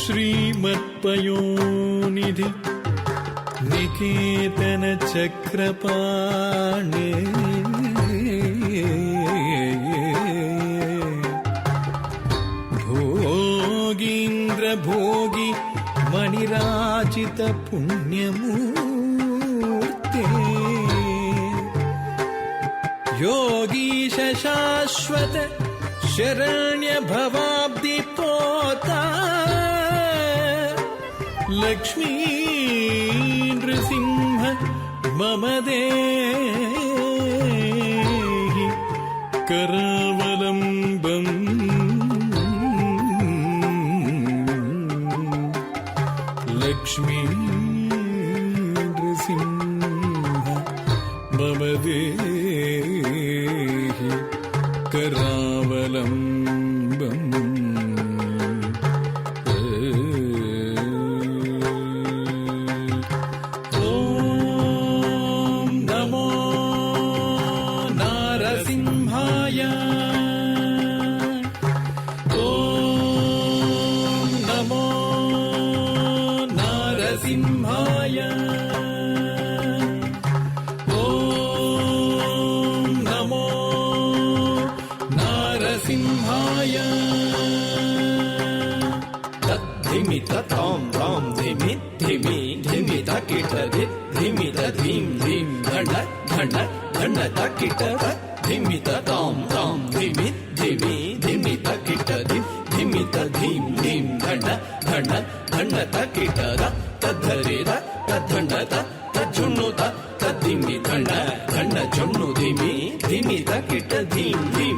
श्रीमत्पयोनिधि निकेतन चक्रपाणे भोगीन्द्र भोगी मणिराजित पुण्यमूर्ते योगीश शाश्वत शरण्य भवाब्दि पोता लक्ष्मी नृसिंह मम देहि करावलम्बम् लक्ष्मी नृसिंह मम देहि करावलम्बम् तां तां धिमि धिमि धिमि तकिट धिमि धीं धीं घण्ट घण्ट घण्ट तकिट धिमि तां तां धिमि धिमि धिमि तकिट धिमि धीं धीं घण्ट घण्ट घण्ट तकिट तद्धरि तद्धण्ड तज्जुण्णु तद्धिमि घण्ट घण्ट जुण्णु धिमि धिमि तकिट धीं धीं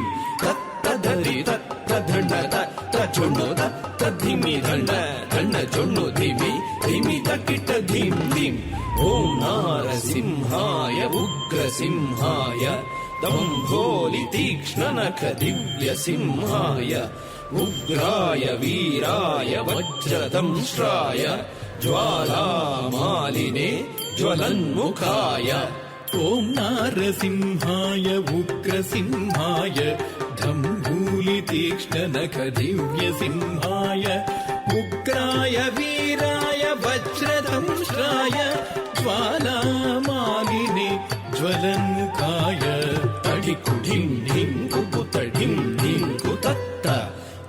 तद्धरि तद्धण्ड तज्जुण्णु तद्धिमि घण्ट घण्ट जुण्णु धिमि धिमि तकिट धीं धीं ॐ नारसिंहाय उग्रसिंहाय दम्भोलि तीक्ष्णनख दिव्यसिंहाय उग्राय वीराय वज्रदंष्ट्राय ज्वालामालिने ज्वलन्मुखाय ॐ नारसिंहाय उग्रसिंहाय दम्भोलि तीक्ष्णनख दिव्यसिंहाय उग्राय वीराय वज्रदंष्ट्राय ज्वालामालिने ज्वलन्मुखाय तडिकुढिं ढिं कुकुतडिं ढिं कुतत्त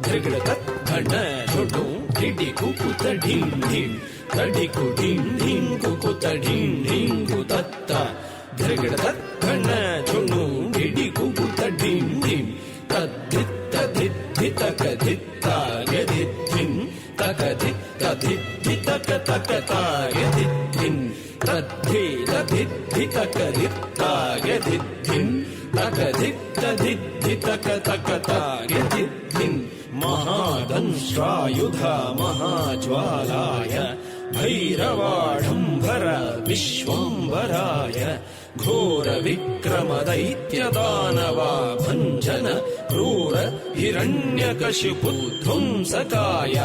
धृगृत घण्ट झुडु ढिडि कुकुतडिं ढिं तडिकुढिं ढिं कुकुतडिं ढिं कुतत्त धृगृत घण्ट झुडु ढिडि कुकुतडिं ढिं तद्धित्त धित्तक धित्तायधिद्धिं तकधित्तधित्तितक तकतायधिद्धिं तद्धितधित्तितक धित्तायधिद्धिं तकधित्तधित्तितक तकतायधिद्धिं महादंष्ट्रायुध महाज्वालाय भैरवाडम्बर विश्वम्भराय घोर विक्रम दैत्य दानवा भञ्जन क्रूर हिरण्यकशिपु ध्वंसकाय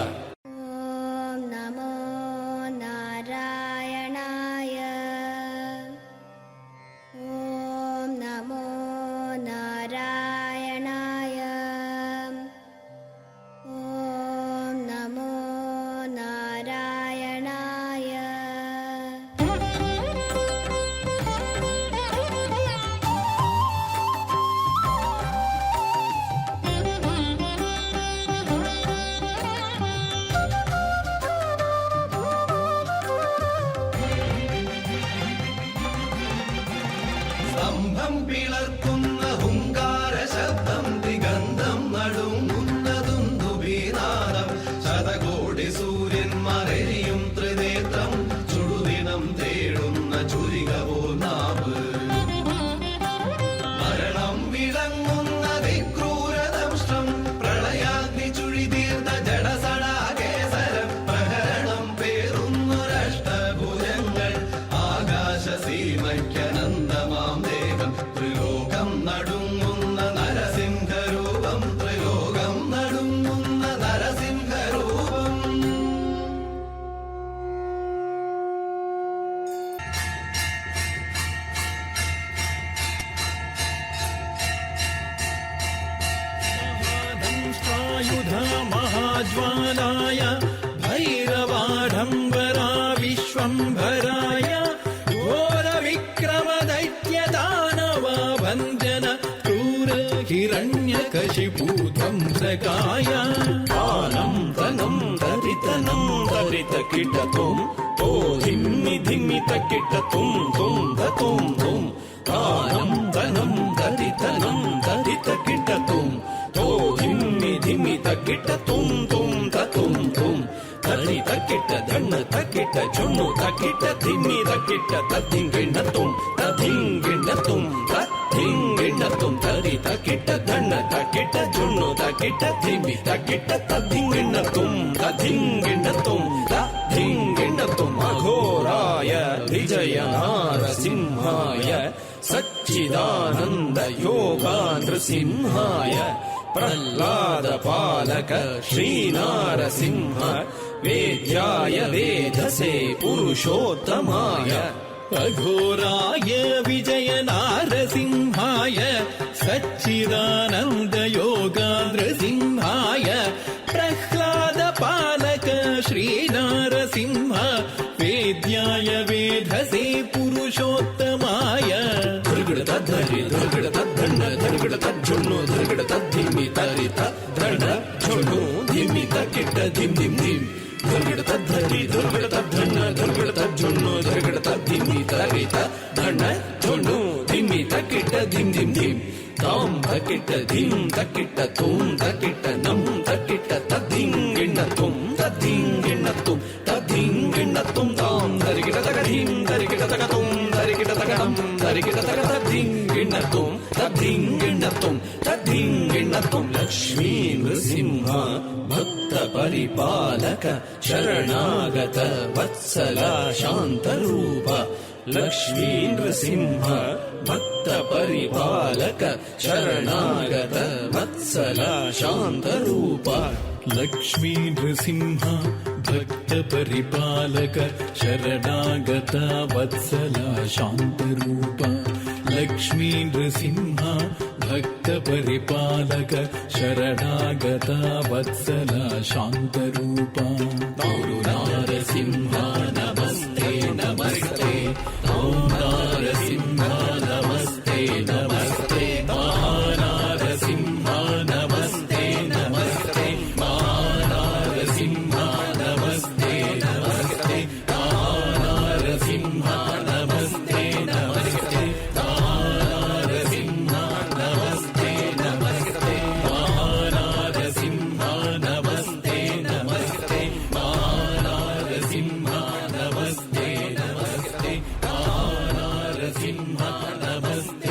महाज्वालाय कशिपूध्वंसकाय तानं तनं तरितनं तरितकिटतुं तो धिम्मि धिम्मि तकिटतुं तुं ततुं तुं तानं तनं तरितनं तरितकिटतुं तो धिम्मि धिम्मि तकिटतुं तुं ततुं तुं तरि तकिट धन्न तकिट जुन्नु तकिट धिम्मि तकिट तद्धिङ्गिणतुं तद्धिङ्गिणतुं तद्धिङ्गिणतुं तरि तकिट धन्न तकिट जुन्नु तकिट धिम्मि तकिट तद्धिङ्गिणतुं तद्धिङ्गिणतुं तद्धिङ्गिणतुं अघोराय विजयनारसिंहाय सच्चिदानन्द योगानृसिंहाय प्रह्लादपालक श्रीनारसिंह वेद्याय वेधसे पुरुषोत्तमाय अघोराय विजयनारसिंहाय सच्चिदानन्द योगानृसिंहाय प्रह्लादपालक श्रीनारसिंह वेद्याय वेधसे पुरुषोत्तमाय धृगड तद्धरि धृगड तद्धण्ड धृगड तज्जुन्नु धृगड तद्धिमि तरित धण्ड झुन्नु धिमि तकिट धिम धिम धिम धृगड तद्धरि धृगड तद्धण्ड धृगड तज्जुन्नु धृगड तद्धिमि तरित धण्ड झुन्नु धिमि तकिट धिम धिम धिम तां तकिट धिम तकिट तुं तकिट नं तकिट तद्धिङ्गिणतुं तद्धिङ्गिणतुं तद्धिङ्गिणतुं तां धरिकिट तकधिं धरिकिट तकतुं धरिकिट तकडं धरिकिट तकतद्धिङ्गिणतुं तद्धिङ्गिणतुं तद्धिङ्गिणतुं लक्ष्मी नृसिंह भक्त परिपालक शरणागत वत्सल शान्तरूप लक्ष्मी नृसिंह भक्त परिपालक शरणागत वत्सल शान्तरूप लक्ष्मी नृसिंह भक्त परिपालक शरणागत वत्सल शान्तरूप लक्ष्मी नृसिंह भक्त परिपालक शरणागत वत्सल शान्तरूप नारसिंह नमस्ते नमस्ते नारसिंह नमस्ते नमस्ते महानारसिंह नमस्ते नमस्ते महानारसिंह नमस्ते नमस्ते महानारसिंह नमस्ते नमस्ते महानारसिंह नमस्ते नमस्ते महानारसिंह नमस्ते नमस्ते महानारसिंह नमस्ते नमस्ते महानारसिंह नमस्ते